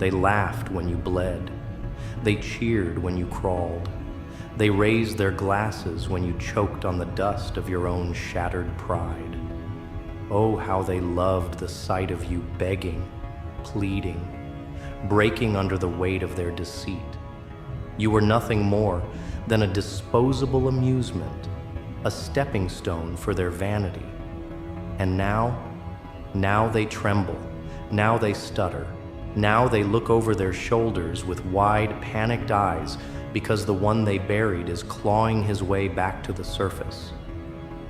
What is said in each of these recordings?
They laughed when you bled. They cheered when you crawled. They raised their glasses when you choked on the dust of your own shattered pride. Oh, how they loved the sight of you begging, pleading, breaking under the weight of their deceit. You were nothing more than a disposable amusement, a stepping stone for their vanity. And now they tremble, now they stutter, now they look over their shoulders with wide, panicked eyes because the one they buried is clawing his way back to the surface.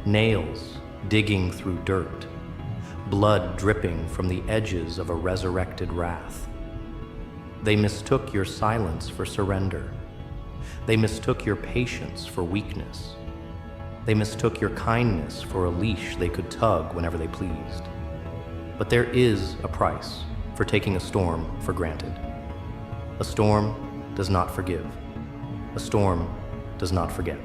Nails digging through dirt, blood dripping from the edges of a resurrected wrath. They mistook your silence for surrender. They mistook your patience for weakness. They mistook your kindness for a leash they could tug whenever they pleased. But there is a price for taking a storm for granted. A storm does not forgive. A storm does not forget.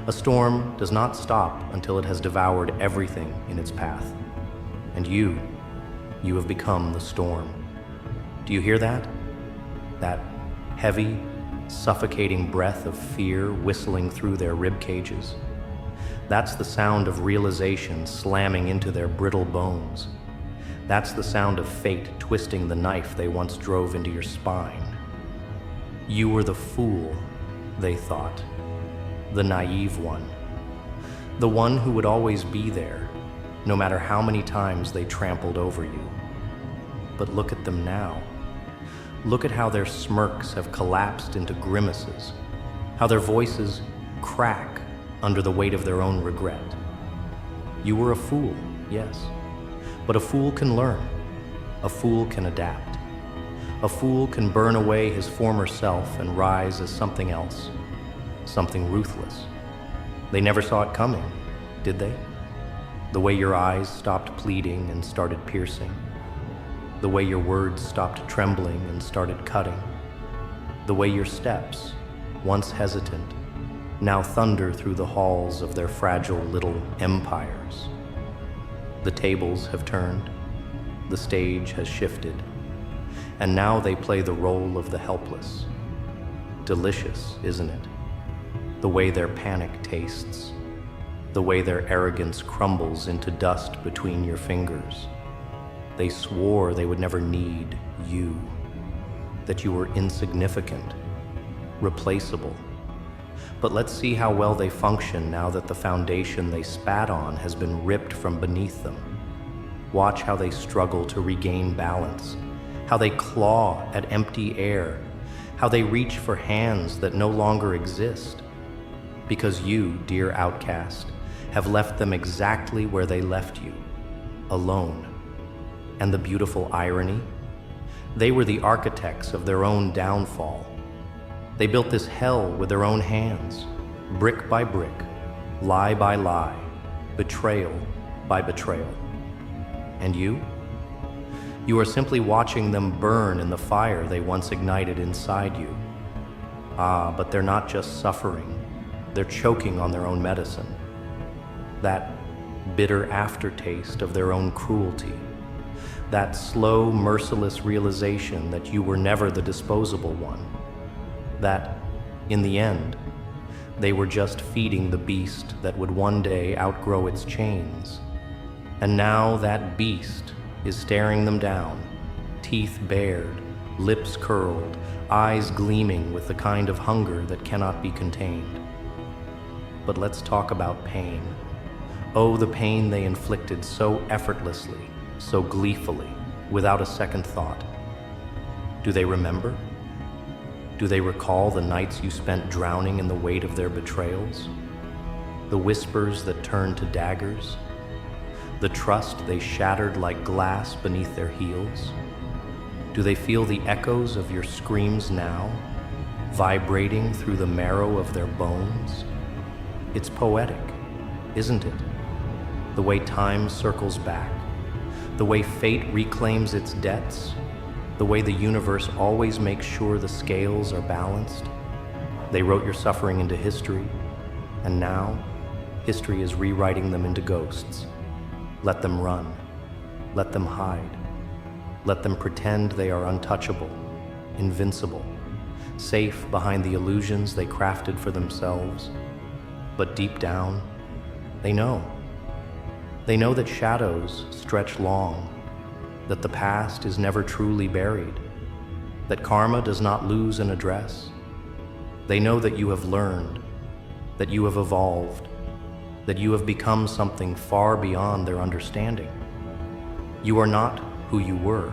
A storm does not stop until it has devoured everything in its path. And you have become the storm. Do you hear that? That heavy, suffocating breath of fear whistling through their rib cages. That's the sound of realization slamming into their brittle bones. That's the sound of fate twisting the knife they once drove into your spine. You were the fool, they thought, the naive one, the one who would always be there, no matter how many times they trampled over you. But look at them now. Look at how their smirks have collapsed into grimaces, how their voices crack under the weight of their own regret. You were a fool, yes, but a fool can learn. A fool can adapt. A fool can burn away his former self and rise as something else, something ruthless. They never saw it coming, did they? The way your eyes stopped pleading and started piercing. The way your words stopped trembling and started cutting. The way your steps, once hesitant, now thunder through the halls of their fragile little empires. The tables have turned, the stage has shifted, and now they play the role of the helpless. Delicious, isn't it? The way their panic tastes, the way their arrogance crumbles into dust between your fingers. They swore they would never need you, that you were insignificant, replaceable. But let's see how well they function now that the foundation they spat on has been ripped from beneath them. Watch how they struggle to regain balance, how they claw at empty air, how they reach for hands that no longer exist. Because you, dear outcast, have left them exactly where they left you, alone. And the beautiful irony? They were the architects of their own downfall. They built this hell with their own hands, brick by brick, lie by lie, betrayal by betrayal. And you? You are simply watching them burn in the fire they once ignited inside you. Ah, but they're not just suffering, they're choking on their own medicine. That bitter aftertaste of their own cruelty. That slow, merciless realization that you were never the disposable one. That, in the end, they were just feeding the beast that would one day outgrow its chains. And now that beast is staring them down, teeth bared, lips curled, eyes gleaming with the kind of hunger that cannot be contained. But let's talk about pain. Oh, the pain they inflicted so effortlessly, so gleefully, without a second thought. Do they remember? Do they recall the nights you spent drowning in the weight of their betrayals? The whispers that turned to daggers? The trust they shattered like glass beneath their heels? Do they feel the echoes of your screams now, vibrating through the marrow of their bones? It's poetic, isn't it? The way time circles back, the way fate reclaims its debts, the way the universe always makes sure the scales are balanced. They wrote your suffering into history, and now history is rewriting them into ghosts. Let them run. Let them hide. Let them pretend they are untouchable, invincible, safe behind the illusions they crafted for themselves. But deep down, they know. They know that shadows stretch long, that the past is never truly buried, that karma does not lose an address. They know that you have learned, that you have evolved, that you have become something far beyond their understanding. You are not who you were.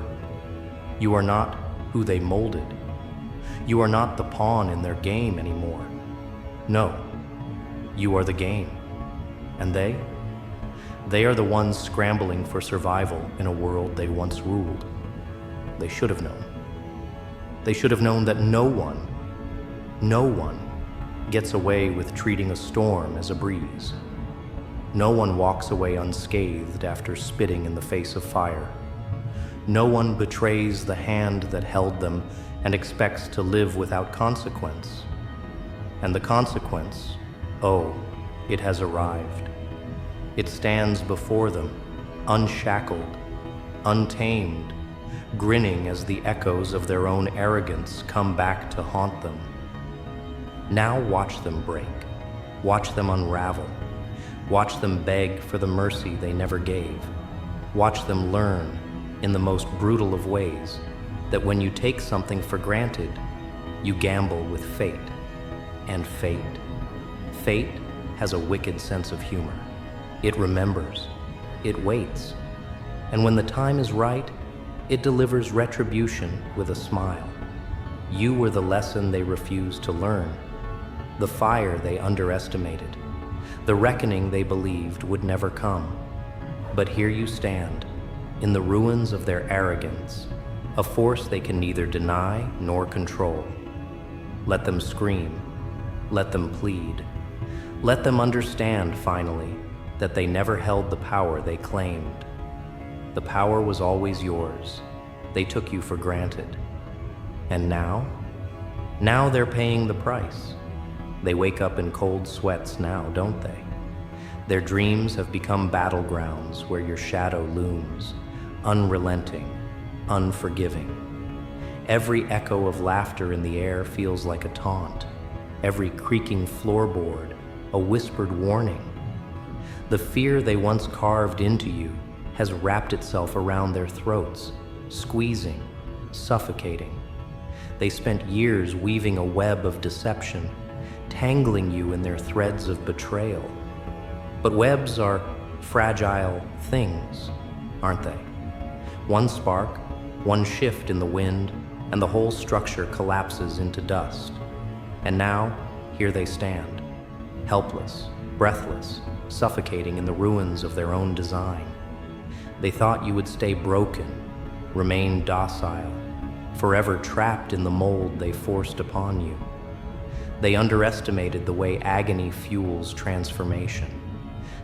You are not who they molded. You are not the pawn in their game anymore. No, you are the game. And they are the ones scrambling for survival in a world they once ruled. They should have known. They should have known that no one gets away with treating a storm as a breeze. No one walks away unscathed after spitting in the face of fire. No one betrays the hand that held them and expects to live without consequence. And the consequence, oh, it has arrived. It stands before them, unshackled, untamed, grinning as the echoes of their own arrogance come back to haunt them. Now watch them break, watch them unravel, watch them beg for the mercy they never gave. Watch them learn, in the most brutal of ways, that when you take something for granted, you gamble with fate. And fate has a wicked sense of humor. It remembers, it waits, and when the time is right, it delivers retribution with a smile. You were the lesson they refused to learn, the fire they underestimated, the reckoning they believed would never come. But here you stand, in the ruins of their arrogance, a force they can neither deny nor control. Let them scream, let them plead, let them understand finally that they never held the power they claimed. The power was always yours. They took you for granted. And now they're paying the price. They wake up in cold sweats now, don't they? Their dreams have become battlegrounds where your shadow looms, unrelenting, unforgiving. Every echo of laughter in the air feels like a taunt. Every creaking floorboard, a whispered warning. The fear they once carved into you has wrapped itself around their throats, squeezing, suffocating. They spent years weaving a web of deception, tangling you in their threads of betrayal. But webs are fragile things, aren't they? One spark, one shift in the wind, and the whole structure collapses into dust. And now, here they stand, helpless, breathless, suffocating in the ruins of their own design. They thought you would stay broken, remain docile, forever trapped in the mold they forced upon you. They underestimated the way agony fuels transformation,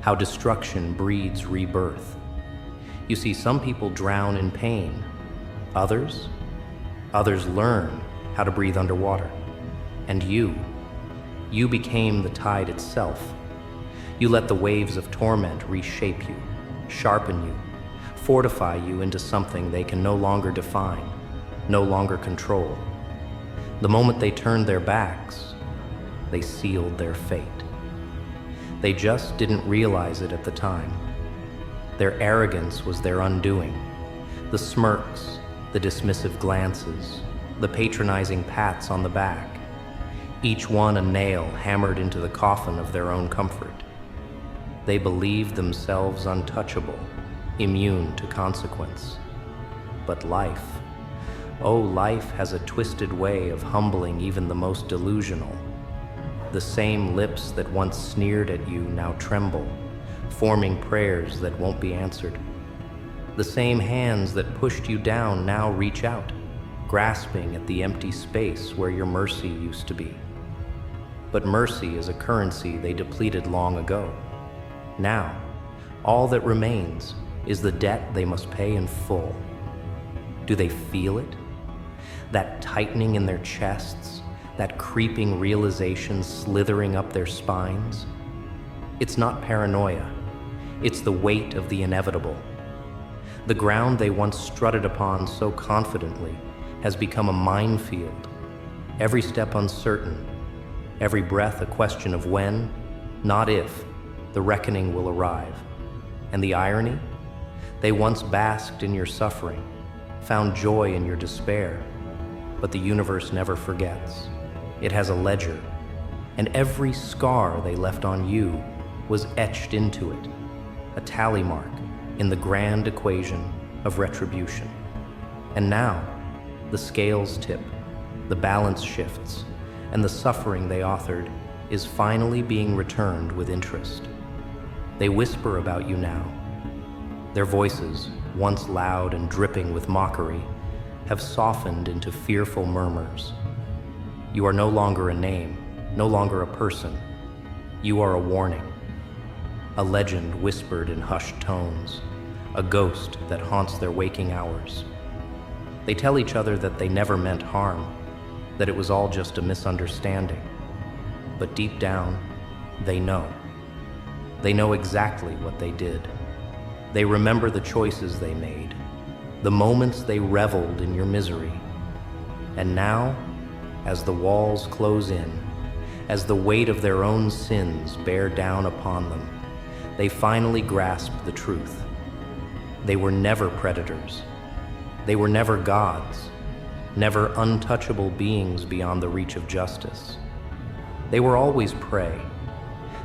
how destruction breeds rebirth. You see, some people drown in pain. Others learn how to breathe underwater. And you became the tide itself. You let the waves of torment reshape you, sharpen you, fortify you into something they can no longer define, no longer control. The moment they turned their backs, they sealed their fate. They just didn't realize it at the time. Their arrogance was their undoing. The smirks, the dismissive glances, the patronizing pats on the back, each one a nail hammered into the coffin of their own comfort. They believed themselves untouchable, immune to consequence. But life, oh, life has a twisted way of humbling even the most delusional. The same lips that once sneered at you now tremble, forming prayers that won't be answered. The same hands that pushed you down now reach out, grasping at the empty space where your mercy used to be. But mercy is a currency they depleted long ago. Now, all that remains is the debt they must pay in full. Do they feel it? That tightening in their chests, that creeping realization slithering up their spines? It's not paranoia. It's the weight of the inevitable. The ground they once strutted upon so confidently has become a minefield, every step uncertain, every breath a question of when, not if, the reckoning will arrive. And the irony? They once basked in your suffering, found joy in your despair, but the universe never forgets. It has a ledger, and every scar they left on you was etched into it, a tally mark in the grand equation of retribution. And now, the scales tip, the balance shifts, and the suffering they authored is finally being returned with interest. They whisper about you now. Their voices, once loud and dripping with mockery, have softened into fearful murmurs. You are no longer a name, no longer a person. You are a warning, a legend whispered in hushed tones, a ghost that haunts their waking hours. They tell each other that they never meant harm, that it was all just a misunderstanding. But deep down, they know. They know exactly what they did. They remember the choices they made, the moments they reveled in your misery. And now, as the walls close in, as the weight of their own sins bear down upon them, they finally grasp the truth. They were never predators. They were never gods, never untouchable beings beyond the reach of justice. They were always prey.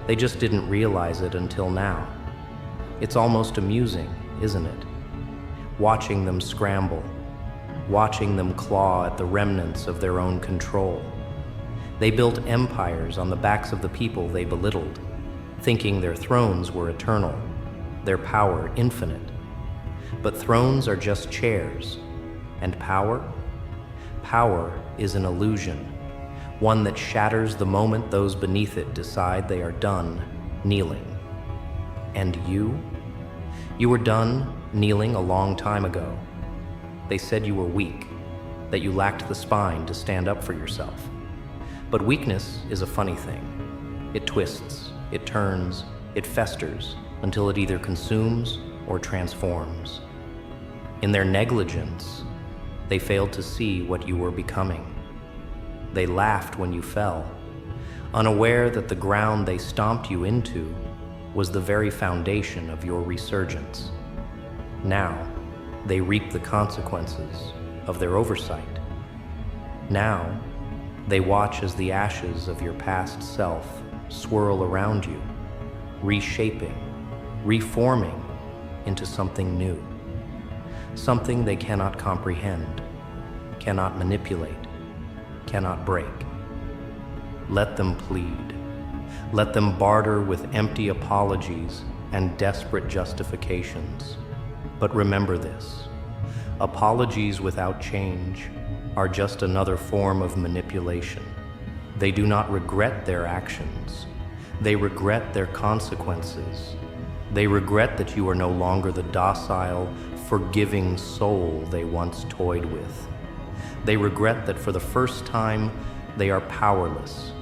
They just didn't realize it until now. It's almost amusing, isn't it? Watching them scramble, watching them claw at the remnants of their own control. They built empires on the backs of the people they belittled, thinking their thrones were eternal, their power infinite. But thrones are just chairs, and power? Power is an illusion, one that shatters the moment those beneath it decide they are done kneeling. And you? You were done kneeling a long time ago. They said you were weak, that you lacked the spine to stand up for yourself. But weakness is a funny thing. It twists, it turns, it festers until it either consumes or transforms. In their negligence, they failed to see what you were becoming. They laughed when you fell, unaware that the ground they stomped you into was the very foundation of your resurgence. Now, they reap the consequences of their oversight. Now, they watch as the ashes of your past self swirl around you, reshaping, reforming into something new. Something they cannot comprehend, cannot manipulate, cannot break. Let them plead. Let them barter with empty apologies and desperate justifications. But remember this: apologies without change are just another form of manipulation. They do not regret their actions. They regret their consequences. They regret that you are no longer the docile, forgiving soul they once toyed with. They regret that for the first time, they are powerless,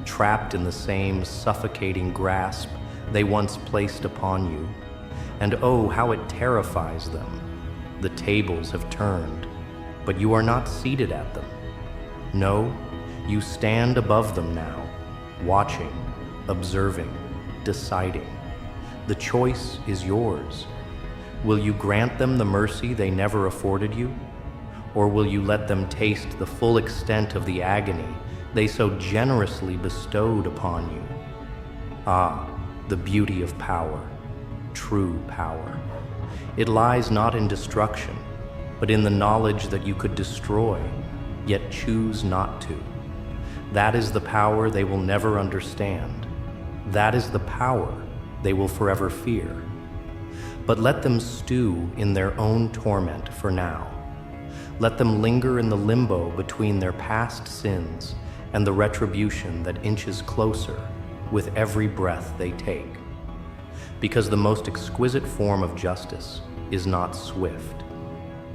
trapped in the same suffocating grasp they once placed upon you. And oh, how it terrifies them. The tables have turned, but you are not seated at them. No, you stand above them now, watching, observing, deciding. The choice is yours. Will you grant them the mercy they never afforded you? Or will you let them taste the full extent of the agony they so generously bestowed upon you? Ah, the beauty of power, true power. It lies not in destruction, but in the knowledge that you could destroy, yet choose not to. That is the power they will never understand. That is the power they will forever fear. But let them stew in their own torment for now. Let them linger in the limbo between their past sins and the retribution that inches closer with every breath they take. Because the most exquisite form of justice is not swift.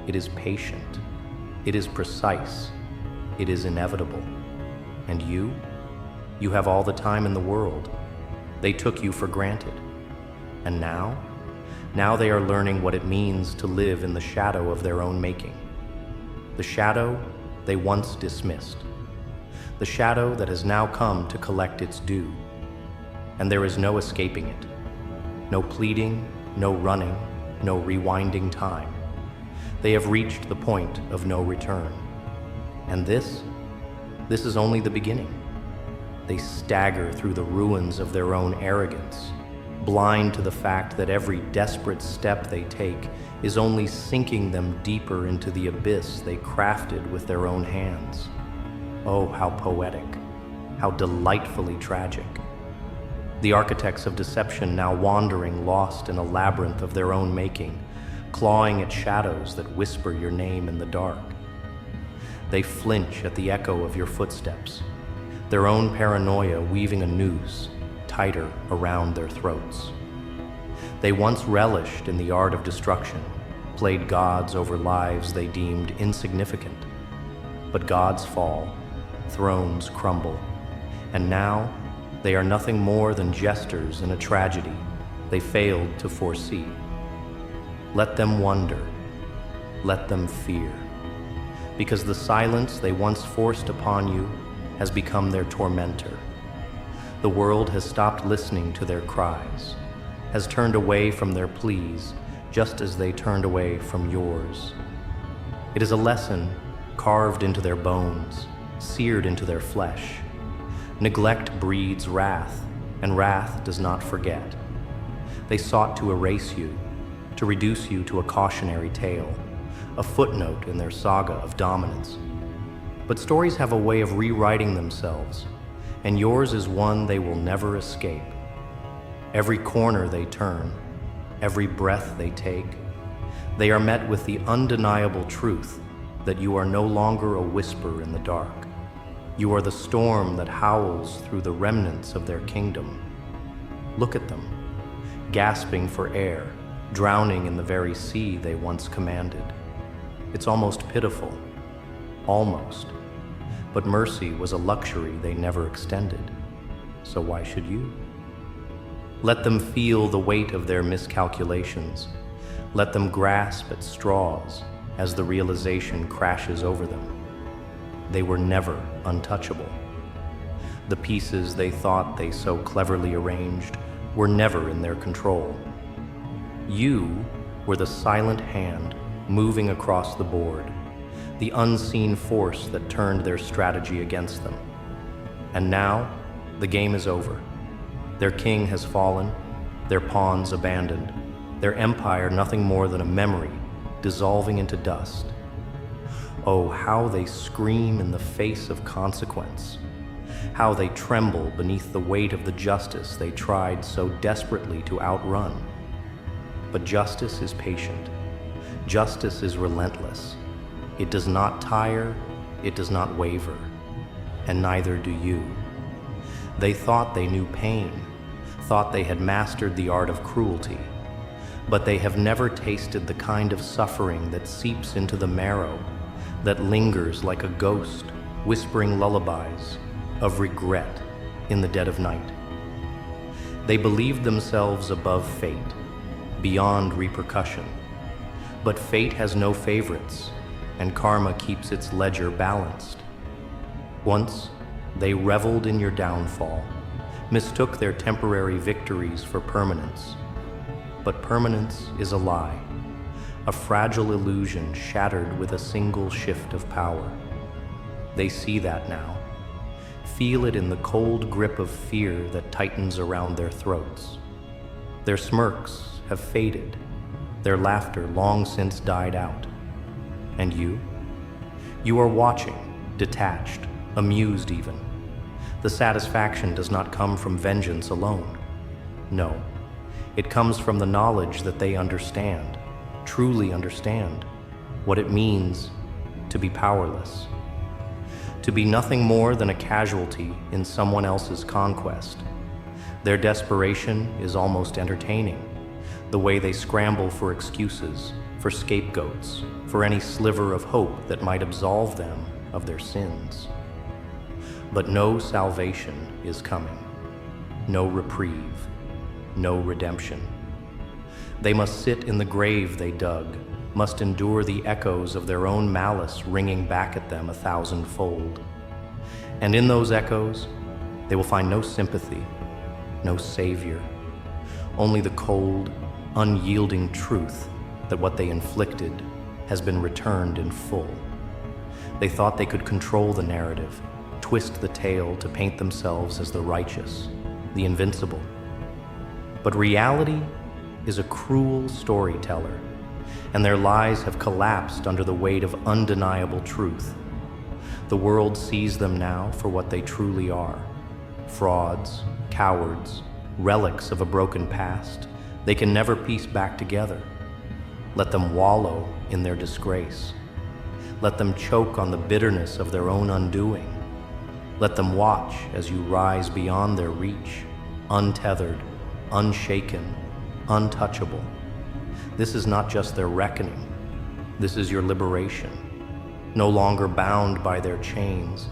It is patient. It is precise. It is inevitable. And you have all the time in the world. They took you for granted. And now Now they are learning what it means to live in the shadow of their own making. The shadow they once dismissed. The shadow that has now come to collect its due. And there is no escaping it. No pleading, no running, no rewinding time. They have reached the point of no return. And this is only the beginning. They stagger through the ruins of their own arrogance, blind to the fact that every desperate step they take is only sinking them deeper into the abyss they crafted with their own hands. Oh, how poetic, how delightfully tragic. The architects of deception now wandering lost in a labyrinth of their own making, clawing at shadows that whisper your name in the dark. They flinch at the echo of your footsteps, their own paranoia weaving a noose tighter around their throats. They once relished in the art of destruction, played gods over lives they deemed insignificant. But gods fall, thrones crumble, and now they are nothing more than jesters in a tragedy they failed to foresee. Let them wonder, let them fear, because the silence they once forced upon you has become their tormentor. The world has stopped listening to their cries, has turned away from their pleas, just as they turned away from yours. It is a lesson carved into their bones, seared into their flesh. Neglect breeds wrath, and wrath does not forget. They sought to erase you, to reduce you to a cautionary tale, a footnote in their saga of dominance. But stories have a way of rewriting themselves, and yours is one they will never escape. Every corner they turn, every breath they take, they are met with the undeniable truth that you are no longer a whisper in the dark. You are the storm that howls through the remnants of their kingdom. Look at them, gasping for air, drowning in the very sea they once commanded. It's almost pitiful, almost. But mercy was a luxury they never extended. So why should you? Let them feel the weight of their miscalculations. Let them grasp at straws as the realization crashes over them. They were never untouchable. The pieces they thought they so cleverly arranged were never in their control. You were the silent hand moving across the board, the unseen force that turned their strategy against them. And now, the game is over. Their king has fallen, their pawns abandoned, their empire nothing more than a memory dissolving into dust. Oh, how they scream in the face of consequence. How they tremble beneath the weight of the justice they tried so desperately to outrun. But justice is patient. Justice is relentless. It does not tire, it does not waver, and neither do you. They thought they knew pain, thought they had mastered the art of cruelty, but they have never tasted the kind of suffering that seeps into the marrow, that lingers like a ghost, whispering lullabies of regret in the dead of night. They believed themselves above fate, beyond repercussion, but fate has no favorites, and karma keeps its ledger balanced. Once, they reveled in your downfall, mistook their temporary victories for permanence. But permanence is a lie, a fragile illusion shattered with a single shift of power. They see that now, feel it in the cold grip of fear that tightens around their throats. Their smirks have faded, their laughter long since died out. And you? You are watching, detached, amused even. The satisfaction does not come from vengeance alone. No, it comes from the knowledge that they understand, truly understand, what it means to be powerless. To be nothing more than a casualty in someone else's conquest. Their desperation is almost entertaining, the way they scramble for excuses, for scapegoats, for any sliver of hope that might absolve them of their sins. But no salvation is coming, no reprieve, no redemption. They must sit in the grave they dug, must endure the echoes of their own malice ringing back at them 1,000-fold. And in those echoes, they will find no sympathy, no savior, only the cold, unyielding truth that what they inflicted has been returned in full. They thought they could control the narrative, twist the tale to paint themselves as the righteous, the invincible. But reality is a cruel storyteller, and their lies have collapsed under the weight of undeniable truth. The world sees them now for what they truly are: frauds, cowards, relics of a broken past they can never piece back together. Let them wallow in their disgrace. Let them choke on the bitterness of their own undoing. Let them watch as you rise beyond their reach, untethered, unshaken, untouchable. This is not just their reckoning. This is your liberation. No longer bound by their chains,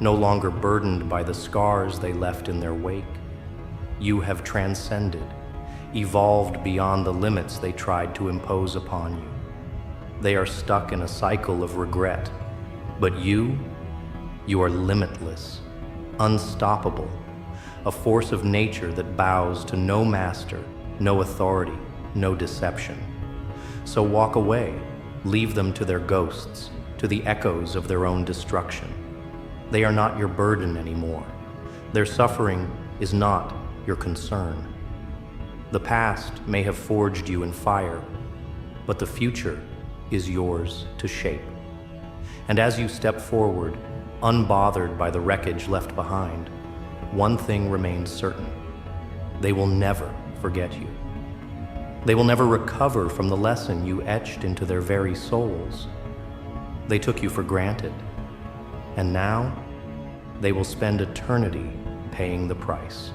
no longer burdened by the scars they left in their wake. You have transcended, evolved beyond the limits they tried to impose upon you. They are stuck in a cycle of regret, but you are limitless, unstoppable, a force of nature that bows to no master, no authority, no deception. So walk away, leave them to their ghosts, to the echoes of their own destruction. They are not your burden anymore. Their suffering is not your concern. The past may have forged you in fire, but the future is yours to shape. And as you step forward, unbothered by the wreckage left behind, one thing remains certain: they will never forget you. They will never recover from the lesson you etched into their very souls. They took you for granted, and now they will spend eternity paying the price.